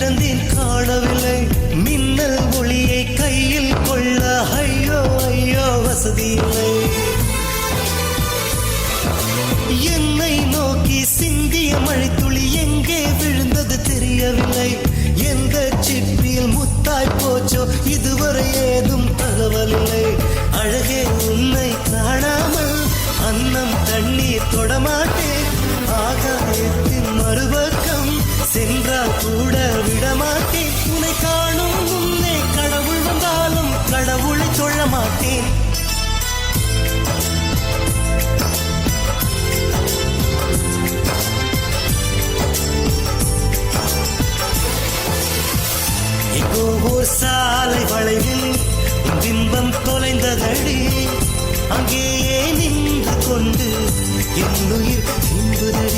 திறந்தேன் காணவில்லை மின்னல் ஒளியை கையில் கொள்ள ஐயோ ஐயோ வசதி இல்லை என்னை நோக்கி சிந்திய மழைத்துளி எங்கே விழுந்தது தெரியவில்லை எந்த சிப்பியில் முத்தாய் போச்சோ இதுவரை ஏதும் தகவல் இல்லை அழகே உன்னை காணாமல் அன்னம் தண்ணீர் தொடமாட்டேன் ஆகாயத்தின் மறுபக்கம் சென்றால் கூட விடமாட்டேன் உன்னை காணும் முன்னே கடவுள் வந்தாலும் கடவுளை சொல்ல மாட்டேன் ஓர் சாலை வளைவில் பிம்பம் தொலைந்ததடி அங்கேயே நின்று கொண்டு என் உயிர் இன்புதடி